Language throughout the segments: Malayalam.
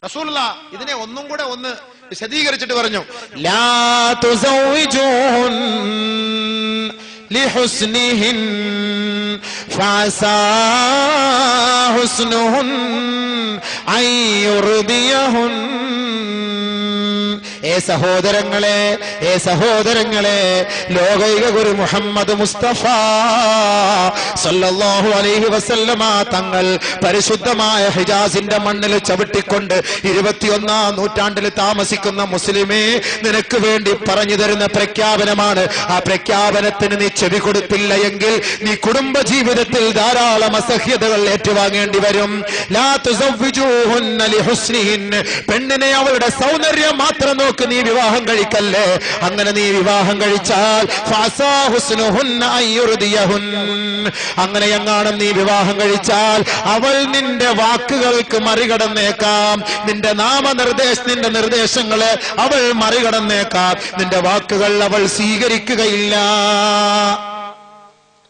റസൂലുള്ളാഹ് ഇതിനെ ഒന്നും കൂടെ ഒന്ന് വിശദീകരിച്ചിട്ട് പറഞ്ഞു, ലാ തുസൗവിജൂൻ ലിഹുസ്നിഹിൻ ഫഅസാ ഹുസ്നുഹുൻ അയ്യുർദിയഹുൻ. ഏ സഹോദരങ്ങളെ, ലോകൈക ഗുരു മുഹമ്മദ് മുസ്തഫ സല്ലല്ലാഹു അലൈഹി വസല്ലമ തങ്ങൾ പരിശുദ്ധമായ ഹിജാസിന്റെ മണ്ണിൽ ചവിട്ടിക്കൊണ്ട് 21-ാം നൂറ്റാണ്ടിൽ താമസിക്കുന്ന മുസ്ലിമേ, നിനക്ക് വേണ്ടി പറഞ്ഞു തരുന്ന പ്രഖ്യാപനമാണ്. ആ പ്രഖ്യാപനത്തിന് നീ ചെവി കൊടുത്തില്ല എങ്കിൽ നീ കുടുംബ ജീവിതത്തിൽ ധാരാളം അസഹ്യതകൾ ഏറ്റുവാങ്ങേണ്ടി വരും. ലാ തുസവ്വിജൂഹുന്ന ലിഹുസ്നിഹിൻ, പെണ്ണിനെ അവളുടെ സൗന്ദര്യം മാത്രം നോക്ക് നീ വിവാഹം കഴിക്കല്ലേ. അങ്ങനെ നീ വിവാഹം കഴിച്ചാൽ അങ്ങനെ എങ്ങാനും നീ വിവാഹം കഴിച്ചാൽ അവൾ നിന്റെ വാക്കുകൾക്ക് മറികടന്നേക്കാം, നിന്റെ നിന്റെ നിർദ്ദേശങ്ങളെ അവൾ മറികടന്നേക്കാം, നിന്റെ വാക്കുകൾ അവൾ സ്വീകരിക്കുകയില്ല.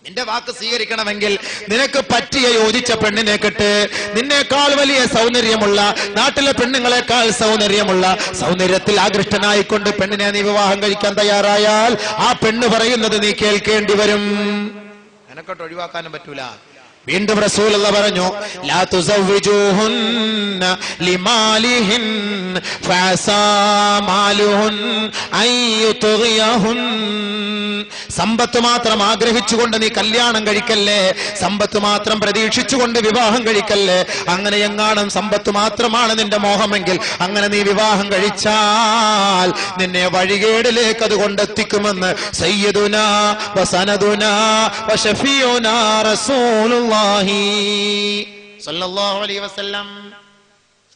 നിന്റെ വാക്ക് സ്വീകരിക്കണമെങ്കിൽ നിനക്ക് പറ്റിയ യോജിച്ച പെണ്ണിനെ കെട്ട്. നിന്നേക്കാൾ വലിയ സൗന്ദര്യമുള്ള, നാട്ടിലെ പെണ്ണുങ്ങളെക്കാൾ സൗന്ദര്യമുള്ള, സൗന്ദര്യത്തിൽ ആകൃഷ്ടനായിക്കൊണ്ട് പെണ്ണിനെ നീ വിവാഹം കഴിക്കാൻ തയ്യാറായാൽ ആ പെണ്ണ് പറയുന്നത് നീ കേൾക്കേണ്ടി വരും. നിനക്കോട്ട് ഒഴിവാക്കാനും പറ്റൂല. വീണ്ടും റസൂലുള്ള പറഞ്ഞു, ലാ തുസവ്വിജൂഹുന്ന ലിമാലിഹിൻ ഫഅസാ മാലുഹുൻ അയ്യുത്ഗിയഹുൻ. സമ്പത്ത് മാത്രം ആഗ്രഹിച്ചുകൊണ്ട് നീ കല്യാണം കഴിക്കല്ലേ, സമ്പത്ത് മാത്രം പ്രതീക്ഷിച്ചുകൊണ്ട് വിവാഹം കഴിക്കല്ലേ. അങ്ങനെ എങ്ങാനും സമ്പത്ത് മാത്രമാണ് നിന്റെ മോഹമെങ്കിൽ അങ്ങനെ നീ വിവാഹം കഴിച്ചാൽ നിന്നെ വഴികേടിലേക്ക് അത് കൊണ്ടെത്തിക്കുമെന്ന് സയ്യിദുനാ വസനദുനാ വശഫീഉനാ റസൂലുള്ളാഹി സ്വല്ലല്ലാഹു അലൈഹി വസല്ലം.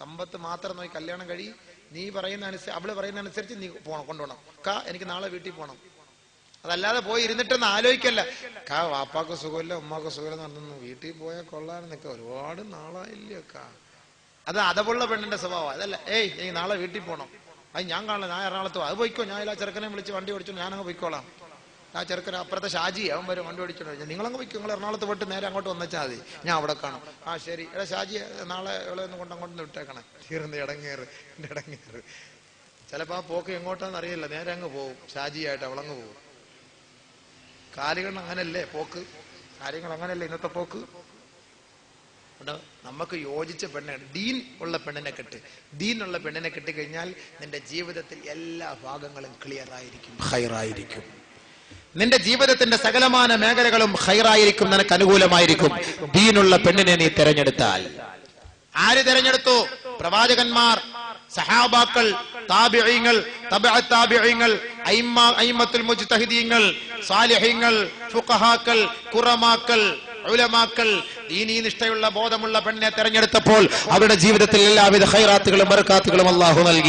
സമ്പത്ത് മാത്രം നോക്കി കല്യാണം കഴി, നീ പറയുന്ന അനുസരിച്ച്, അവള് പറയുന്ന അനുസരിച്ച് നീ കൊണ്ടുപോകണം. എനിക്ക് നാളെ വീട്ടിൽ പോകണം. അതല്ലാതെ പോയി ഇരുന്നിട്ടൊന്ന് ആലോചിക്കല്ല, വാപ്പാക്ക് സുഖമില്ല ഉമ്മാക്ക് സുഖമില്ല നടന്നു, വീട്ടിൽ പോയാൽ കൊള്ളാനെന്നൊക്കെ ഒരുപാട് നാളായില്ലേ. അത് അതവുള്ള പെണ്ണിന്റെ സ്വഭാവം അതല്ല. എനിക്ക് നാളെ വീട്ടിൽ പോകണം, അത് ഞാൻ കാണില്ല, ഞാൻ എറണാകുളത്ത് അത് പോയിക്കോ, ഞാൻ എല്ലാ ചെറുക്കനെ വിളിച്ച് വണ്ടി ഓടിച്ചു ഞാനങ്ങ് പോയിക്കോളാം. ആ ചെറുക്കൻ അപ്പുറത്തെ ഷാജി അവൻ വരും വണ്ടി ഓടിച്ചോണ്ട്, നിങ്ങളങ്ങ് പോയിക്കോ, നിങ്ങൾ എറണാകുളത്ത് പോയിട്ട് നേരെ അങ്ങോട്ട് വന്നേച്ചാൽ മതി, ഞാൻ അവിടെ കാണും. ആ ശരി, എടാ ഷാജി നാളെ ഇവിടെ ഒന്ന് കൊണ്ട് അങ്ങോട്ട് വിട്ടേക്കണേ. തീർന്ന് ഇടങ്ങേറ്. ചിലപ്പോ ആ പോക്ക് എങ്ങോട്ടാന്ന് അറിയില്ല, നേരെ അങ്ങ് പോവും, ഷാജിയായിട്ട് അവളങ്ങ് പോവും. കാര്യങ്ങൾ അങ്ങനല്ലേ പോക്ക്, കാര്യങ്ങൾ അങ്ങനല്ലേ ഇന്നത്തെ പോക്ക്. നമുക്ക് യോജിച്ച പെണ്ണാണ്, ദീൻ ഉള്ള പെണ്ണിനെ കെട്ട്. ദീനുള്ള പെണ്ണിനെ കെട്ടിക്കഴിഞ്ഞാൽ നിന്റെ ജീവിതത്തിൽ എല്ലാ ഭാഗങ്ങളും ക്ലിയർ ആയിരിക്കും, ഖൈറായിരിക്കും. നിന്റെ ജീവിതത്തിന്റെ സകലമാന മേഖലകളും ഖൈറായിരിക്കും, നിനക്ക് അനുകൂലമായിരിക്കും ദീനുള്ള പെണ്ണിനെ നീ തിരഞ്ഞെടുത്താൽ. ആര് തിരഞ്ഞെടുത്തു? പ്രവാചകന്മാർ, സഹാബാക്കൾ, താബിഈങ്ങൾ, തബഅ താബിഈങ്ങൾ, അയിമ്മത്തുൽ മുജ്തഹിദീങ്ങൾ, സാലിഹീങ്ങൾ, ഫുഖഹാക്കൾ, ഖുറമാക്കൾ, ഉലമാക്കൾ ദീനീ നിഷ്ഠയുള്ള ബോധമുള്ള പെണ്ണിനെ തെരഞ്ഞെടുത്തപ്പോൾ അവരുടെ ജീവിതത്തിൽ എല്ലാവിധ ഖൈറാത്തുകളും ബർക്കാത്തുകളും അല്ലാഹു നൽകി.